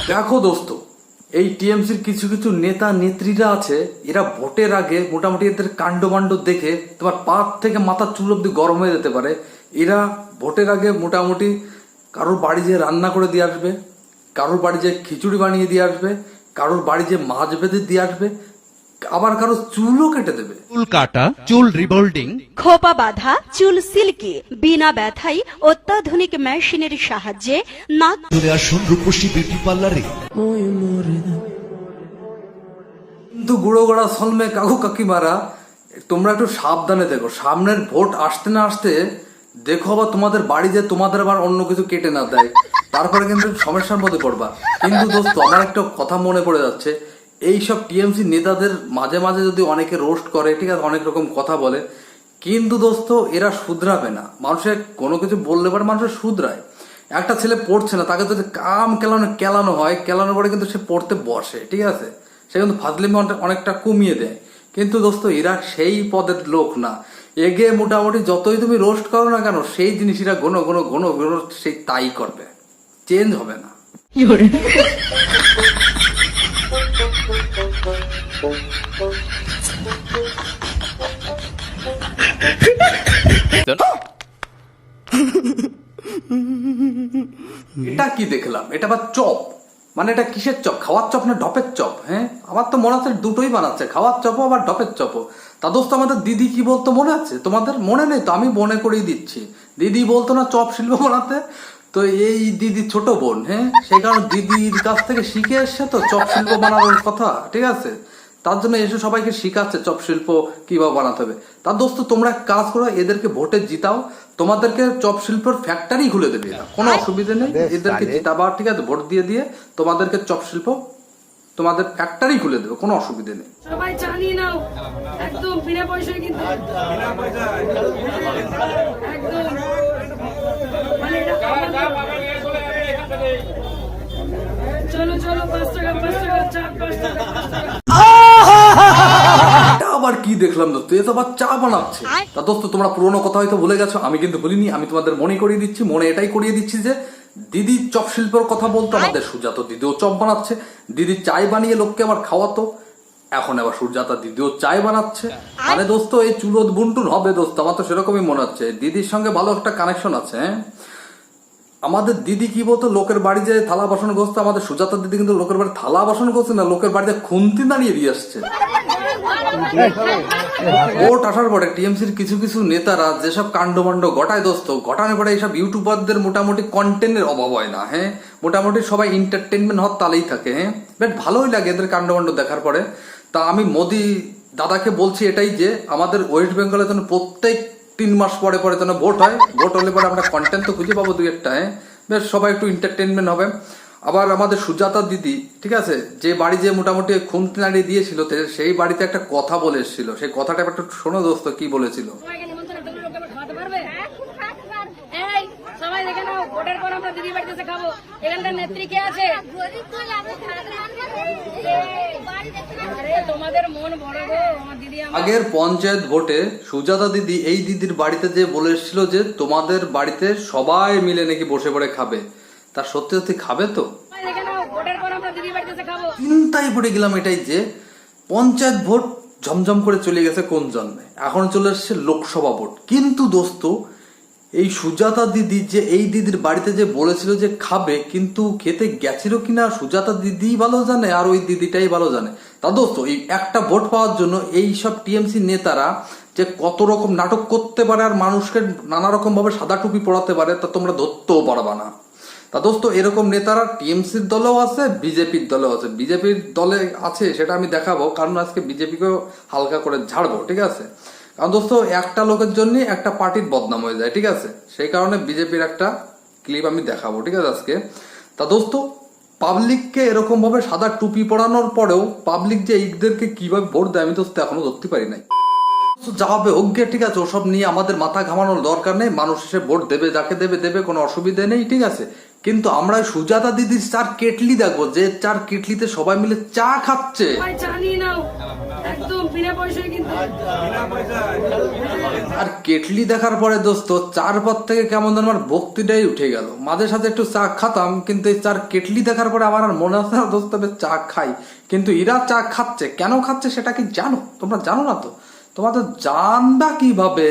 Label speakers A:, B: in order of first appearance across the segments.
A: দেখো দোস্ত, এই টিএমসির কিছু কিছু নেতা নেত্রীরা আছে, এরা ভোটের আগে মোটামুটি এদের কাণ্ডমাণ্ড দেখে তোমার পা থেকে মাথার চুল অব্দি গরম হয়ে যেতে পারে। এরা ভোটের আগে মোটামুটি কারোর বাড়ি যে রান্না করে দিয়ে আসবে, কারোর বাড়ি যে খিচুড়ি বানিয়ে দিয়ে আসবে, কারোর বাড়ি যে মাছ বেঁধে দিয়ে আসবে, আবার কারো চুলও কেটে দেবে।
B: চুল কাটা, চুল রিবোল্ডিং,
C: খোপা বাঁধা, চুল সিল্কি, বিনা ব্যথায় অত্যাধুনিক মেশিনের সাহায্যে নাক
D: চলে আসুন রূপসী বিউটি পার্লারে।
A: কিন্তু গুঁড়ো গোড়া সলমে কাকু কাকিমারা, তোমরা একটু সাবধানে দেখো, সামনের ভোট আসতে না আসতে দেখো আবার তোমাদের বাড়ি যে তোমাদের আবার অন্য কিছু কেটে না দেয়, তারপরে কিন্তু সমস্যার মধ্যে পড়বা। কিন্তু দোস্ত, আমার একটা কথা মনে পড়ে যাচ্ছে, এইসব টিএমসি নেতাদের মাঝে মাঝে যদি অনেকে রোস্ট করে, ঠিক আছে, অনেক রকম কথা বলে, কিন্তু দোস্ত এরা শুধরাবে না। মানুষের কোনো কিছু বললে পরে মানুষের শুধরায়। একটা ছেলে পড়ছে না, তাকে যদি কাম কেলানো হয়, কেলানোর পরে কিন্তু সে পড়তে বসে, ঠিক আছে, সে কিন্তু ফাজলিমি অনেকটা কমিয়ে দেয়। কিন্তু দোস্ত এরা সেই পদের লোক না। এগে মোটামুটি যতই তুমি রোস্ট করো না কেন, সেই জিনিস এরা ঘন ঘন ঘন ঘন সেই তাই করবে, চেঞ্জ হবে না। এটা কি দেখলাম? এটা আবার চপ, মানে এটা কিসের চপ? খাওয়ার চপ না ঢপের চপ? হ্যাঁ, আমার তো মনে হচ্ছে দুটোই বানাচ্ছে, খাওয়ার চপও আবার ঢপের চপও। তা দোস্ত, আমাদের দিদি কি বলতো মনে আছে? তোমাদের মনে নেই তো? আমি মনে করেই দিচ্ছি। দিদি বলতো না চপ শিল্প বানাতে? তো এই দিদি ছোট বোন, হ্যাঁ, সেই কারণে দিদির কাছ থেকে শিখে এসছে তো চপ শিল্প বানানোর কথা, ঠিক আছে, তার জন্য এসে সবাইকে শিখাচ্ছে চপ শিল্প কিভাবে বানাতে হবে। তার দোস্ত, তোমরা কাজ করো, এদেরকে ভোটে জিতাও, তোমাদেরকে চপ শিল্পের ফ্যাক্টরি খুলে দেবে, কোনো অসুবিধা নেই। এদেরকে জিতাবা, ঠিক আছে, ভোট দিয়ে দিয়ে তোমাদেরকে চপ শিল্প তোমাদের ফ্যাক্টরি খুলে দেবে, কোনো অসুবিধা নেই।
E: সবাই জানিয়ে নাও, একদম বিনা পয়সায়, কিন্তু একদম মানে এটা চলো চলো, 5 টাকা 5 টাকা চা, 5 টাকা 5 টাকা।
A: আবার কি দেখলাম দোস্ত? এ তো আবার চা বানাচ্ছে। তা দোস্ত, তোমরা পুরোনো কথা হয়তো ভুলে গেছো, আমি কিন্তু ভুলিনি। আমি তোমাদের মনে করিয়ে দিচ্ছি, মনে এটাই করিয়ে দিচ্ছি যে দিদি চপ শিল্পের কথা বলতো, আমাদের সুজাতা দিদিও চপ বানাচ্ছে। দিদি চাই বানিয়ে লোককে আবার খাওয়াতো, এখন আবার সুজাতা দিদিও চাই বানাচ্ছে। মানে দোস্ত এই চুলোদ বুনটুন হবে দোস্ত, আমার তো সেরকমই মনে হচ্ছে। দিদির সঙ্গে ভালো একটা কানেকশন আছে। হ্যাঁ, আমাদের দিদি কি বলতো, লোকের বাড়ি যে থালা বাসন ঘষতে, আমাদের সুজাতা দিদি কিন্তু লোকের বাড়ি থালা বাসন ঘষছে না, লোকের বাড়িতে খুন্তি দাঁড়িয়ে দিয়ে আসছে। ভোট আসার পরে টিএমসির কিছু কিছু নেতারা যেসব কাণ্ডমাণ্ড ঘটায় দোস্ত, ঘটানোর পরে এইসব ইউটিউবারদের মোটামুটি কন্টেন্টের অভাব হয় না। হ্যাঁ, মোটামুটি সবাই এন্টারটেনমেন্ট হওয়ার তালেই থাকে। হ্যাঁ, বেশ ভালোই লাগে এদের কাণ্ডমাণ্ড দেখার পরে। তা আমি মোদি দাদাকে বলছি এটাই যে আমাদের ওয়েস্ট বেঙ্গলে যেন প্রত্যেক 3 মাস পরে পরে যেন ভোট হয়। ভোট হলে পরে আমরা কন্টেন্ট তো খুঁজে পাবো 2-1টা। হ্যাঁ, বেশ সবাই একটু এন্টারটেনমেন্ট হবে। আবার আমাদের সুজাতা দিদি, ঠিক আছে, যে বাড়ি যে মোটামুটি খুন্তি নাড়িয়ে দিয়েছিল, সেই বাড়িতে একটা কথা বলে এসেছিল। সেই কথাটা একটু শোনো দোস্ত, কি বলেছিল।
E: সবাইকে নিমন্ত্রণ করলে লোকে আবার খাওয়াতে পারবে? এই সবাই দেখে নাও, ভোটের পর আমরা দিদি বাড়িতে এসে খাবো। এখানকার নেত্রী কে আছে? আরে তোমাদের মন বড় গো, আমার দিদি।
A: আগের পঞ্চায়েত ভোটে সুজাতা দিদি এই দিদির বাড়িতে যে বলে এসেছিল যে তোমাদের বাড়িতে সবাই মিলে নাকি বসে পড়ে খাবে, তার সত্যি সত্যি খাবে তো? চিন্তায় পড়ে গেলাম এটাই যে পঞ্চায়েত ভোট ঝমঝম করে চলে গেছে কোন জন্মে, এখন চলে এসছে লোকসভা ভোট। কিন্তু দোস্ত, এই সুজাতা দিদি যে এই দিদির বাড়িতে যে বলেছিল যে খাবে, কিন্তু খেতে গেছিল কিনা সুজাতা দিদি ভালো জানে, আর ওই দিদিটাই ভালো জানে। তা দোস্ত, এই একটা ভোট পাওয়ার জন্য এই সব টিএমসি নেতারা যে কত রকম নাটক করতে পারে আর মানুষকে নানা রকম ভাবে সাদা টুপি পড়াতে পারে, তা তোমরা ধরতেও পারবা না। তা দোস্ত, এরকম নেতারা টিএমসির দলেও আছে, বিজেপির দলেও আছে। বিজেপির দলে আছে সেটা আমি দেখাবো, কারণ আজকে বিজেপিকেও হালকা করে ঝাড়বো, ঠিক আছে। কারণ দোস্ত, একটা লোকের জন্য একটা পার্টির বদনাম হয়ে যায়, ঠিক আছে, সেই কারণে বিজেপির একটা ক্লিপ আমি দেখাবো, ঠিক আছে, আজকে। তা দোস্ত, পাবলিককে এরকম ভাবে সাদা টুপি পড়ানোর পরেও পাবলিক যে এইদেরকে কিভাবে ভোট দেয়, আমি দোস্ত এখনো ধরতে পারি নাই। যাবে হোক গে, ঠিক আছে, ওসব নিয়ে আমাদের মাথা ঘামানোর দরকার নেই। মানুষ এসে ভোট দেবে, যাকে দেবে দেবে, কোনো অসুবিধা নেই, ঠিক আছে। কিন্তু আমরা ওই সুজাতা দিদির চার কেটলি দেখবো, যে চার কেটলিতে সবাই মিলে চা খাচ্ছে।
E: ভাই জানি না একদম বিনা পয়সায় কিন্তু।
A: আর কেটলি দেখার পরে দোস্ত চার পর থেকে কেমন যেন আমার ভক্তিটাই উঠে গেল। মাঝে সাথে একটু চা খাতাম, কিন্তু এই চার কেটলি দেখার পরে আমার আর মনে হচ্ছে না দোস্ত চা খাই। কিন্তু এরা চা খাচ্ছে, কেন খাচ্ছে সেটা কি জানো? তোমরা জানো না তো, তোমাদের জানবা কিভাবে?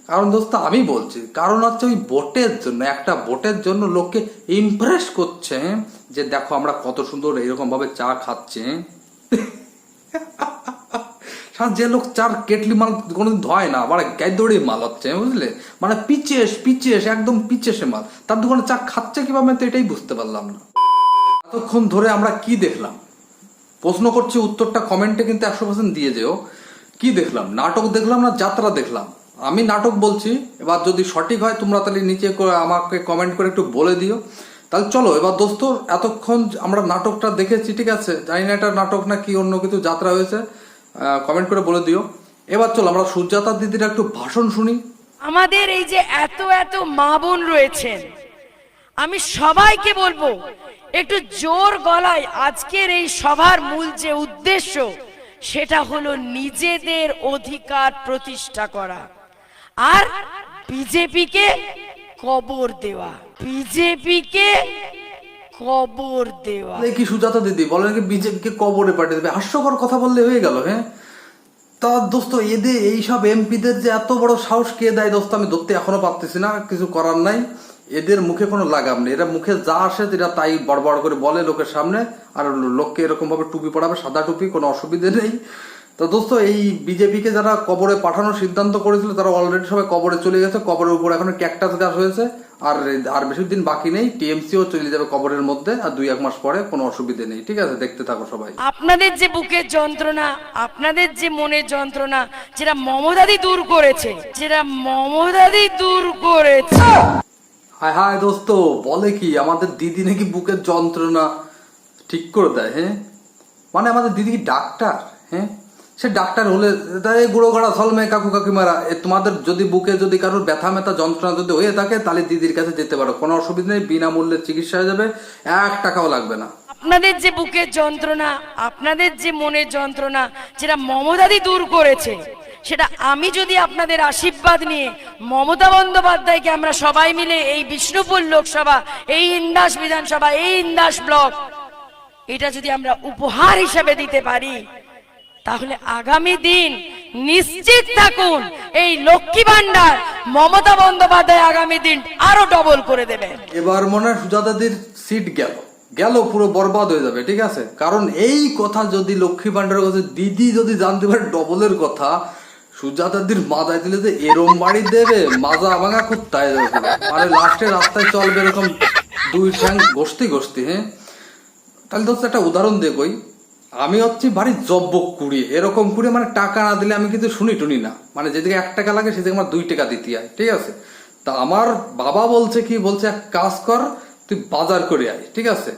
A: কারণ দোস্ত আমি বলছি, কারণ হচ্ছে ওই ভোটের জন্য, একটা ভোটের জন্য লোককে ইমপ্রেস করছে যে দেখো আমরা কত সুন্দর এরকম ভাবে চা খাচ্ছে। যে লোক চার কেটলি মাল কোনোদিন ধয় না, আবার গায়ে দৌড়ে মাল হচ্ছে, বুঝলে? মানে পিচেস একদম পিচেসে মাল, তার দোকানে চা খাচ্ছে কিভাবে, তো এটাই বুঝতে পারলাম না। এতক্ষণ ধরে আমরা কি দেখলাম? প্রশ্ন করছি, উত্তরটা কমেন্টে কিন্তু 100% দিয়ে যেও। কি দেখলাম? নাটক দেখলাম না যাত্রা দেখলাম? আমি নাটক বলছি, এবার যদি সঠিক হয় তোমরা তাহলে নিচে আমাকে কমেন্ট করে একটু বলে দিও। তাহলে চলো এবার দোস্ত, এতক্ষণ আমরা নাটকটা দেখেছি, ঠিক আছে? জানি না এটা নাটক না কি অন্য কিছু যাত্রা হয়েছে, কমেন্ট করে বলে দিও। এবার চলো আমরা সুজাতা দিদির একটু ভাষণ শুনি।
F: আমাদের এই যে এত এত মা বোন রয়েছেন, আমি সবাইকে বলবো একটু জোর গলায় আজকের এই সভার মূল যে উদ্দেশ্য সেটা হলো নিজেদের অধিকার প্রতিষ্ঠা করা আর বিজেপিকে কবর দেওয়া, বিজেপিকে কবর দেওয়া।
A: কি সুজাতা দিদি বলেন কি বিজেপিকে কবরে পাঠিয়ে দেবে? হাস্যকর কথা বললে হয়ে গেল। হ্যাঁ, তা দোস্ত এদের এইসব এমপিদের যে এত বড় সাহস কে দেয় দোস্ত, আমি ধরতে এখনো পারতেছি না। কিছু করার নাই, এদের মুখে কোনো লাগাম নেই। এরা মুখে যা আসে এরা তাই বড় বড় করে বলে লোকের সামনে, আর লোককে এরকম ভাবে টুপি পড়াবে, সাদা টুপি, কোনো অসুবিধে নেই। তো দোস্ত এই বিজেপিকে যারা কবরে পাঠানোর সিদ্ধান্ত করেছিল তারা অলরেডি সবাই কবরে চলে গেছে। কবরের উপর এখন ক্যাকটাস গাছ হয়েছে, আর বেশি দিন বাকি নেই, টিএমসিও চলে যাবে কবরের মধ্যে, আর 2-1 মাস পরে। কোনো অসুবিধে নেই, ঠিক আছে? দেখতে থাকো সবাই।
F: আপনাদের যে বুকের যন্ত্রণা, আপনাদের যে মনের যন্ত্রণা, যেটা মমতাদি দূর করেছে, যেটা মমতাদি দূর করেছে।
A: হায় হায় দোস্ত, বলে কি আমাদের দিদি নাকি বুকের যন্ত্রণা ঠিক করে দেয়? হ্যাঁ, মানে আমাদের দিদি কি ডাক্তার? হ্যাঁ, সে ডাক্তার হলে তাই গুঁড়ো গাড়া সলমে কাকু কাকিমারা, তোমাদের যদি বুকে যদি কারোর ব্যথা মেথা যন্ত্রণা যদি হয়ে থাকে তাহলে দিদির কাছে যেতে পারো, কোনো অসুবিধা নেই, বিনামূল্যে চিকিৎসা হয়ে যাবে, 1 টাকাও লাগবে না।
F: আপনাদের যে বুকের যন্ত্রণা, আপনাদের যে মনের যন্ত্রণা, যেটা মমতাদি দূর করেছে, সেটা আমি যদি আপনাদের আশীর্বাদ নিয়ে মমতা বন্দ্যোপাধ্যায়কে আমরা সবাই মিলে এই বিষ্ণুপুর লোকসভা, এই ইন্দাস বিধানসভা, এই ইন্দাস ব্লক, এটা যদি আমরা উপহার হিসেবে দিতে পারি, তাহলে আগামী দিন নিশ্চিত থাকুন এই লক্ষ্মী ভান্ডার মমতা বন্দ্যোপাধ্যায় আগামী দিন আরো ডবল করে দেবে।
A: এবার মনে হয় সুজাতাদির সিট গেল পুরো বরবাদ হয়ে যাবে, ঠিক আছে? কারণ এই কথা যদি লক্ষ্মী ভান্ডারের কথা দিদি যদি জানতে পারে ডবলের কথা, সুজাতাদির মাথায় দিলে যে এরম বাড়ি দেবে, মাজা ভাঙা কুত্তায় যাবে, মানে লাস্টে রাস্তায় চলবে এরকম 2 ঠ্যাং ঘষতে। হ্যাঁ, তাহলে দোস্ত একটা উদাহরণ দেখই, আমি হচ্ছি বাড়ির জব্বক কুড়িয়ে, এরকম কুড়িয়ে মানে টাকা না দিলে আমি কিন্তু শুনি না, মানে যেদিকে 1 টাকা লাগে সেদিকে আমার 2 টাকা দিতে হয়, ঠিক আছে? তা আমার বাবা বলছে কি, বলছে এক কাজ কর, তুই বাজার করে আয়, ঠিক আছে?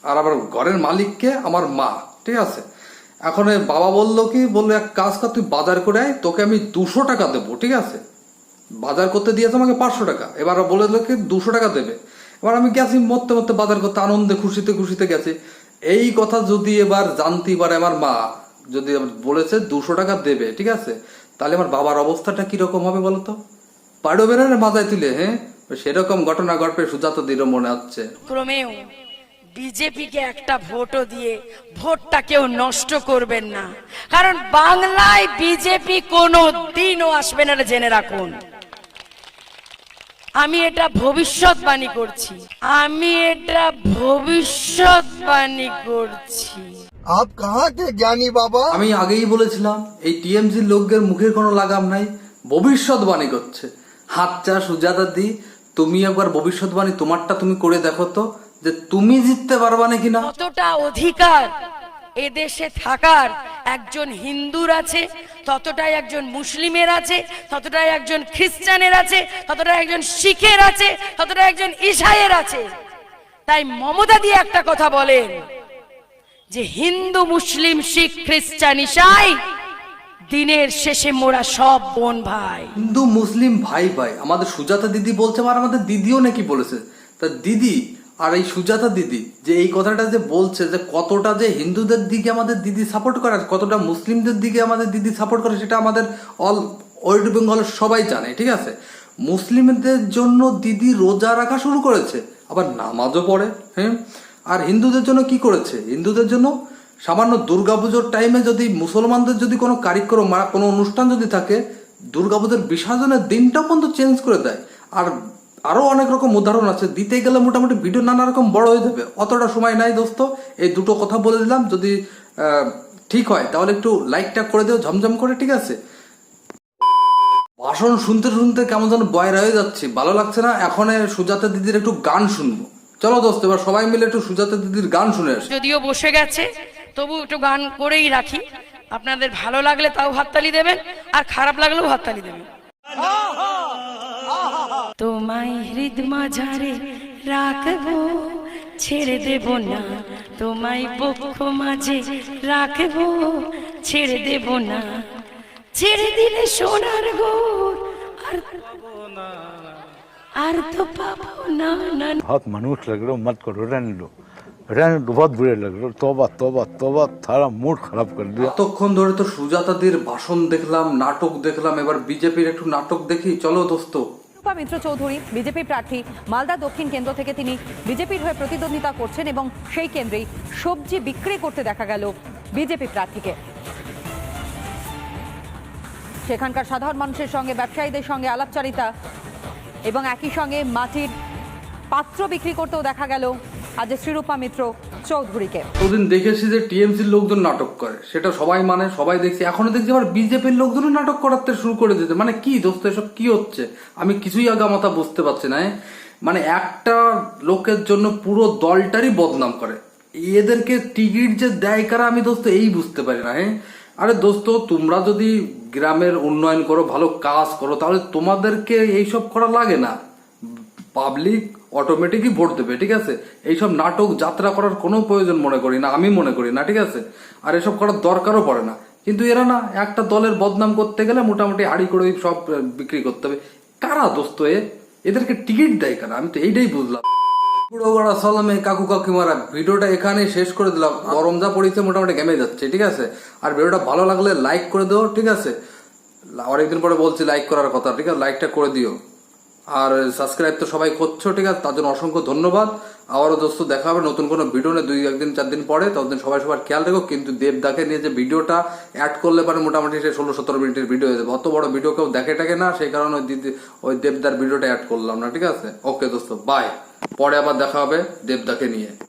A: আর আবার ঘরের মালিককে আমার মা, ঠিক আছে? এখন বাবা বললো কি, বললো এক কাজ কর, তুই বাজার করে আয়, তোকে আমি 200 টাকা দেবো, ঠিক আছে? বাজার করতে দিয়েছে আমাকে 500 টাকা, এবার বলে দিল কি 200 টাকা দেবে। এবার আমি গেছি মরতে বাজার করতে, আনন্দে খুশিতে গেছি। এই কথা যদি এবার জানতে পারে আমার মা, যদি বলেছে 200 টাকা দেবে, ঠিক আছে, তাহলে আমার বাবার অবস্থাটা কিরকম হবে বলতো? পাড়ো বেড়ে মাথায় তুলে। হ্যাঁ, সেরকম ঘটনা ঘটবে সুজাতাদিরও মনে হচ্ছে।
F: ক্রমেও বিজেপিকে একটা ভোটও দিয়ে ভোটটা কেউ নষ্ট করবেন না, কারণ বাংলায় বিজেপি কোনো দিনও আসবে না, জেনে রাখুন। আমি এটা ভবিষ্যৎবাণী করছি,
G: आप कहाँ के ज्ञानी बाबा?
A: আমি আগেই বলেছিলাম এই টিএমসির লোকদের মুখের কোনো লাগাম নাই, ভবিষ্যৎবাণী করছে। হাতচা সুজাতাদি, তুমি একবার ভবিষ্যৎবাণী তোমারটা তুমি করে দেখো তো, যে তুমি জিততে পারবা নাকি না।
F: কতটা অধিকার এদেশে থাকার একজন হিন্দুর আছে, ততটাই একজন মুসলিমের আছে, ততটাই একজন খ্রিস্টানের আছে, ততটাই একজন শিখের আছে, ততটাই একজন ঈসাইয়ের আছে। তাই মমতা দিয়ে একটা কথা বলেন যে হিন্দু মুসলিম শিখ খ্রিস্টান ঈসাই দিনের শেষে মোরা সব বোন ভাই।
A: হিন্দু মুসলিম ভাই আমাদের সুজাতা দিদি বলছে, আর আমাদের দিদিও নাকি বলেছে। তা দিদি, আর এই সুজাতা দিদি যে এই কথাটা যে বলছে যে কতটা যে হিন্দুদের দিকে আমাদের দিদি সাপোর্ট করে আর কতটা মুসলিমদের দিকে আমাদের দিদি সাপোর্ট করে সেটা আমাদের অল ওয়েস্ট বেঙ্গলের সবাই জানে, ঠিক আছে। মুসলিমদের জন্য দিদি রোজা রাখা শুরু করেছে, আবার নামাজও পড়ে, হ্যাঁ। আর হিন্দুদের জন্য কি করেছে? হিন্দুদের জন্য সামান্য দুর্গাপুজোর টাইমে যদি মুসলমানদের যদি কোনো কারিক্রম বা কোনো অনুষ্ঠান যদি থাকে, দুর্গাপুজোর বিসর্জনের দিনটা পর্যন্ত চেঞ্জ করে দেয়। আর আরো অনেক রকম উদাহরণ আছে, দিতে গেলে মোটামুটি ভিডিও নানা রকম বড় হয়ে যাবে, অতটা সময় নাই দোস্ত। এই দুটো কথা বলে দিলাম, যদি ঠিক হয় তাহলে একটু লাইকটা করে দিও ঝমঝম করে, ঠিক আছে। ভাষণ শুনতে শুনতে কেমন যেন বয়রা হয়ে যাচ্ছি, ভালো লাগছে না। এখন সুজাতা দিদির একটু গান শুনবো, চলো দোস্ত এবার সবাই মিলে একটু সুজাতা দিদির গান শুনে আসি।
F: যদিও বসে গেছে তবু একটু গান করেই রাখি, আপনাদের ভালো লাগলে তাও হাততালি দেবেন, আর খারাপ লাগলেও হাততালি দেবেন। তোমায় হৃদ মাঝারে রাখবো, ছেড়ে দেব না, তোমায় বক্ষ মাঝে রাখবো, ছেড়ে দেব না, ছেড়ে দিলে সোনার গোর আর তো পাবো না।
H: बहुत मनुष्य लग रहे हो, मत करो, रहने दो, बहुत बुरे लग रहे हो। तौबा तौबा तौबा, थारा मूड खराब कर दिया।
A: এতক্ষণ ধরে তো সুজাতাদির ভাষণ দেখলাম, নাটক দেখলাম, এবার বিজেপির একটু নাটক দেখি, চলো দোস্ত।
I: রূপা মিত্র চৌধুরী বিজেপি প্রার্থী, মালদা দক্ষিণ কেন্দ্র থেকে তিনি বিজেপির হয়ে প্রতিদ্বন্দ্বিতা করছেন এবং সেই কেন্দ্রেই সবজি বিক্রি করতে দেখা গেল বিজেপি প্রার্থীকে। সেখানকার সাধারণ মানুষের সঙ্গে, ব্যবসায়ীদের সঙ্গে আলাপচারিতা এবং একই সঙ্গে মাটির পাত্র বিক্রি করতেও দেখা গেল আজ শ্রীরূপা মিত্র চৌধুরীকে।
A: ওদিন দেখেছি যে টিএমসির লোকজন নাটক করে, সেটা সবাই মানে, সবাই দেখছি। এখনো দেখছি আবার বিজেপির লোকজনও নাটক করাতে শুরু করে দিতে, মানে কি দোস্ত এসব কি হচ্ছে? আমি কিছুই আগামাথা বুঝতে পারছি না। মানে একটা লোকের জন্য পুরো দলটারই বদনাম করে, এদেরকে টিকিট যে দেয় কারা আমি দোস্ত এই বুঝতে পারি না। হ্যাঁ আরে দোস্ত, তোমরা যদি গ্রামের উন্নয়ন করো, ভালো কাজ করো, তাহলে তোমাদেরকে এইসব করা লাগে না, পাবলিক অটোমেটিকই ভোট দেবে, ঠিক আছে। এইসব নাটক যাত্রা করার কোনো প্রয়োজন মনে করি না, আমি মনে করি না, ঠিক আছে। আর এসব করার দরকারও পড়ে না। কিন্তু এরা না, একটা দলের বদনাম করতে গেলে মোটামুটি হাড়ি করে সব বিক্রি করতে হবে। কারা দোস্ত এদেরকে টিকিট দেয় কারা? আমি তো এইটাই বুঝলাম। পুরোগড়া সালামে কাকু কাকিমারা, ভিডিওটা এখানে শেষ করে দিলাম। গরম যা পড়েছে মোটামুটি ঘেমে যাচ্ছে, ঠিক আছে। আর ভিডিওটা ভালো লাগলে লাইক করে দিও, ঠিক আছে। অনেকদিন পরে বলছি লাইক করার কথা, ঠিক আছে, লাইকটা করে দিও। আর সাবস্ক্রাইব তো সবাই করছো, ঠিক আছে, তার জন্য অসংখ্য ধন্যবাদ। আবারও দোস্ত দেখা হবে নতুন কোনো ভিডিও নিয়ে 2-1 দিন পরে, ততদিন সবাই সবার খেয়াল রেখো। কিন্তু দেবদাকে নিয়ে যে ভিডিওটা অ্যাড করলে পারে মোটামুটি সে 16-17 মিনিটের ভিডিও হয়ে যাবে, অত বড় ভিডিও কেউ দেখে না, সেই কারণে ওই দেবদার ভিডিওটা অ্যাড করলাম না, ঠিক আছে। ওকে দোস্ত, বাই, পরে আবার দেখা হবে দেবদাকে নিয়ে।